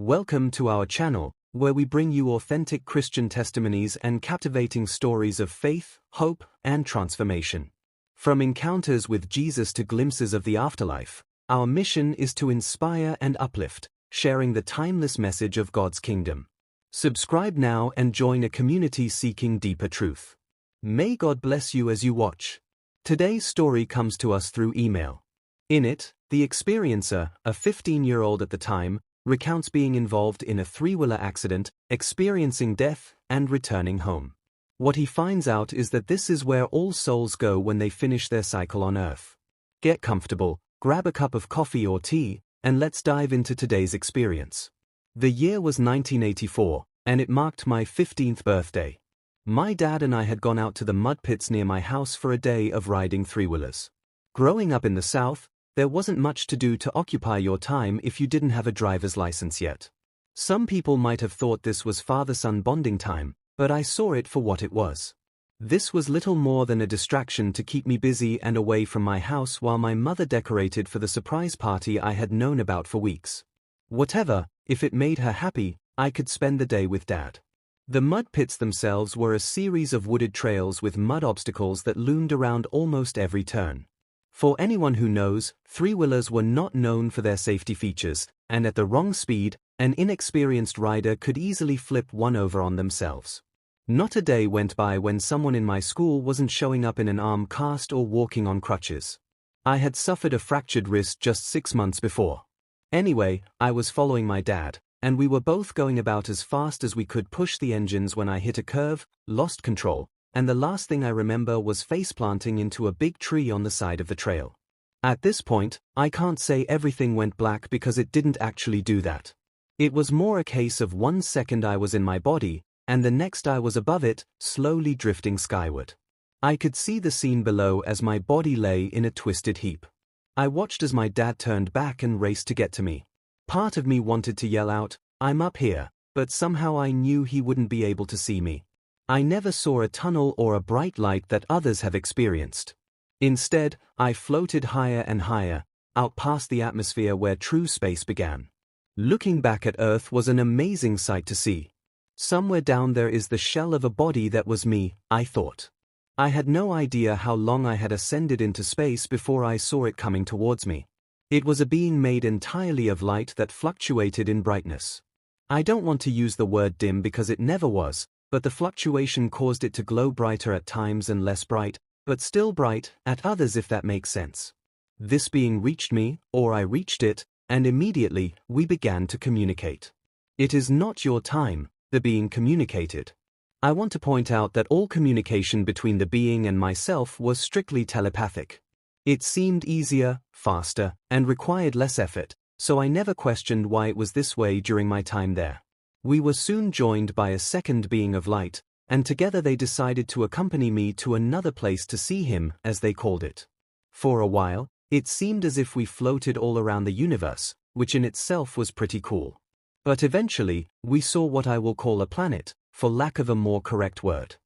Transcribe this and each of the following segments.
Welcome to our channel, where we bring you authentic Christian testimonies and captivating stories of faith, hope, and transformation. From encounters with Jesus to glimpses of the afterlife, our mission is to inspire and uplift, sharing the timeless message of God's kingdom. Subscribe now and join a community seeking deeper truth. May God bless you as you watch. Today's story comes to us through email. In it, the experiencer, a 15-year-old at the time, recounts being involved in a three-wheeler accident, experiencing death, and returning home. What he finds out is that this is where all souls go when they finish their cycle on Earth. Get comfortable, grab a cup of coffee or tea, and let's dive into today's experience. The year was 1984, and it marked my 15th birthday. My dad and I had gone out to the mud pits near my house for a day of riding three-wheelers. Growing up in the South, there wasn't much to do to occupy your time if you didn't have a driver's license yet. Some people might have thought this was father-son bonding time, but I saw it for what it was. This was little more than a distraction to keep me busy and away from my house while my mother decorated for the surprise party I had known about for weeks. Whatever, if it made her happy, I could spend the day with Dad. The mud pits themselves were a series of wooded trails with mud obstacles that loomed around almost every turn. For anyone who knows, three-wheelers were not known for their safety features, and at the wrong speed, an inexperienced rider could easily flip one over on themselves. Not a day went by when someone in my school wasn't showing up in an arm cast or walking on crutches. I had suffered a fractured wrist just 6 months before. Anyway, I was following my dad, and we were both going about as fast as we could push the engines when I hit a curve, lost control, and the last thing I remember was face-planting into a big tree on the side of the trail. At this point, I can't say everything went black because it didn't actually do that. It was more a case of 1 second I was in my body, and the next I was above it, slowly drifting skyward. I could see the scene below as my body lay in a twisted heap. I watched as my dad turned back and raced to get to me. Part of me wanted to yell out, "I'm up here," but somehow I knew he wouldn't be able to see me. I never saw a tunnel or a bright light that others have experienced. Instead, I floated higher and higher, out past the atmosphere where true space began. Looking back at Earth was an amazing sight to see. Somewhere down there is the shell of a body that was me, I thought. I had no idea how long I had ascended into space before I saw it coming towards me. It was a being made entirely of light that fluctuated in brightness. I don't want to use the word dim because it never was, but the fluctuation caused it to glow brighter at times and less bright, but still bright at others, if that makes sense. This being reached me, or I reached it, and immediately we began to communicate. "It is not your time," the being communicated. I want to point out that all communication between the being and myself was strictly telepathic. It seemed easier, faster, and required less effort, so I never questioned why it was this way during my time there. We were soon joined by a second being of light, and together they decided to accompany me to another place to see him, as they called it. For a while, it seemed as if we floated all around the universe, which in itself was pretty cool. But eventually, we saw what I will call a planet, for lack of a more correct word.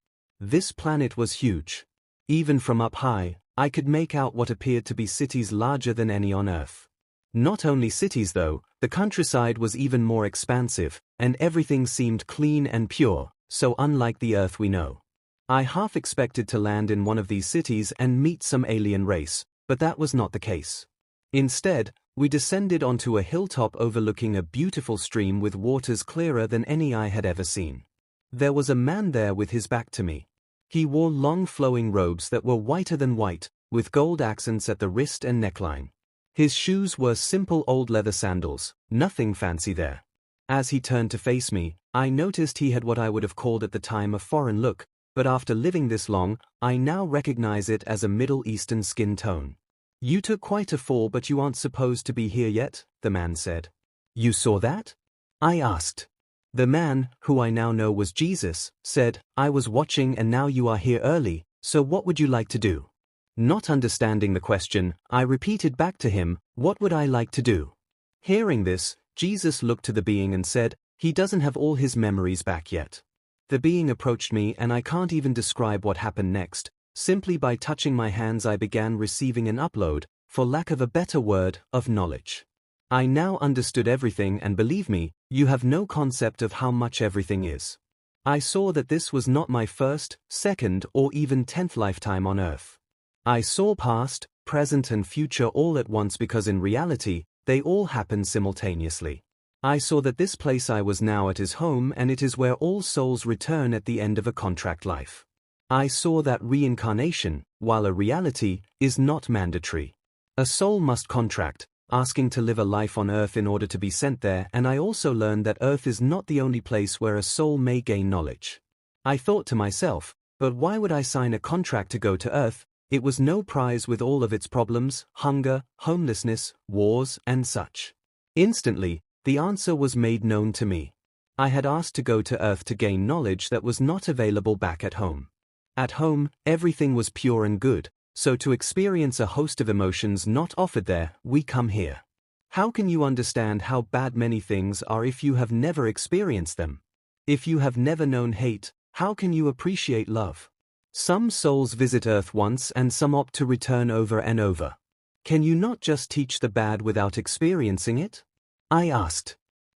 This planet was huge. Even from up high, I could make out what appeared to be cities larger than any on Earth. Not only cities though, the countryside was even more expansive, and everything seemed clean and pure, so unlike the Earth we know. I half expected to land in one of these cities and meet some alien race, but that was not the case. Instead, we descended onto a hilltop overlooking a beautiful stream with waters clearer than any I had ever seen. There was a man there with his back to me. He wore long flowing robes that were whiter than white, with gold accents at the wrist and neckline. His shoes were simple old leather sandals, nothing fancy there. As he turned to face me, I noticed he had what I would have called at the time a foreign look, but after living this long, I now recognize it as a Middle Eastern skin tone. "You took quite a fall, but you aren't supposed to be here yet," the man said. "You saw that?" I asked. The man, who I now know was Jesus, said, "I was watching and now you are here early, so what would you like to do?" Not understanding the question, I repeated back to him, "What would I like to do?" Hearing this, Jesus looked to the being and said, "He doesn't have all his memories back yet." The being approached me and I can't even describe what happened next. Simply by touching my hands I began receiving an upload, for lack of a better word, of knowledge. I now understood everything, and believe me, you have no concept of how much everything is. I saw that this was not my first, second, or even 10th lifetime on earth. I saw past, present and future all at once because in reality, they all happened simultaneously. I saw that this place I was now at is home, and it is where all souls return at the end of a contract life. I saw that reincarnation, while a reality, is not mandatory. A soul must contract, asking to live a life on earth in order to be sent there, and I also learned that earth is not the only place where a soul may gain knowledge. I thought to myself, but why would I sign a contract to go to earth? It was no prize with all of its problems, hunger, homelessness, wars, and such. Instantly, the answer was made known to me. I had asked to go to earth to gain knowledge that was not available back at home. At home, everything was pure and good, so to experience a host of emotions not offered there, we come here. How can you understand how bad many things are if you have never experienced them? If you have never known hate, how can you appreciate love? Some souls visit earth once and some opt to return over and over. Can you not just teach the bad without experiencing it? I asked.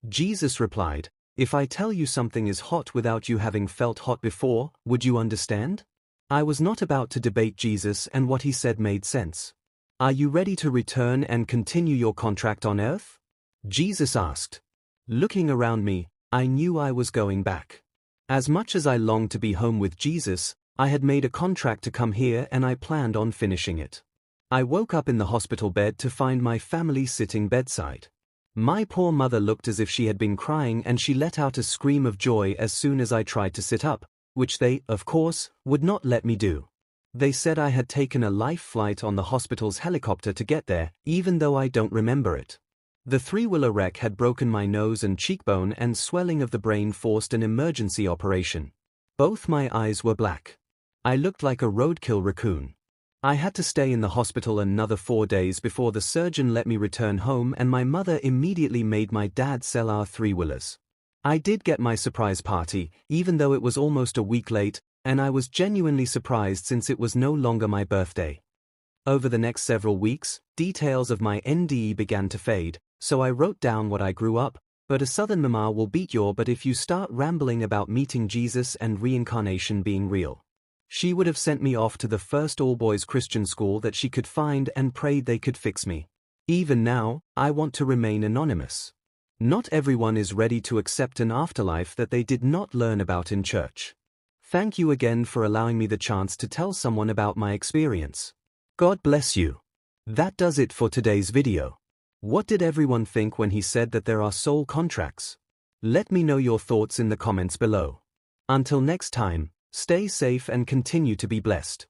Jesus replied, if I tell you something is hot without you having felt hot before, would you understand? I was not about to debate Jesus, and what he said made sense. Are you ready to return and continue your contract on earth? Jesus asked. Looking around me, I knew I was going back. As much as I longed to be home with Jesus, I had made a contract to come here and I planned on finishing it. I woke up in the hospital bed to find my family sitting bedside. My poor mother looked as if she had been crying, and she let out a scream of joy as soon as I tried to sit up, which they, of course, would not let me do. They said I had taken a life flight on the hospital's helicopter to get there, even though I don't remember it. The three-wheeler wreck had broken my nose and cheekbone, and swelling of the brain forced an emergency operation. Both my eyes were black. I looked like a roadkill raccoon. I had to stay in the hospital another 4 days before the surgeon let me return home, and my mother immediately made my dad sell our three-wheelers. I did get my surprise party, even though it was almost a week late, and I was genuinely surprised since it was no longer my birthday. Over the next several weeks, details of my NDE began to fade, so I wrote down what I grew up, but a southern mama will beat your butt if you start rambling about meeting Jesus and reincarnation being real. She would have sent me off to the first all-boys Christian school that she could find and prayed they could fix me. Even now, I want to remain anonymous. Not everyone is ready to accept an afterlife that they did not learn about in church. Thank you again for allowing me the chance to tell someone about my experience. God bless you. That does it for today's video. What did everyone think when he said that there are soul contracts? Let me know your thoughts in the comments below. Until next time, stay safe and continue to be blessed.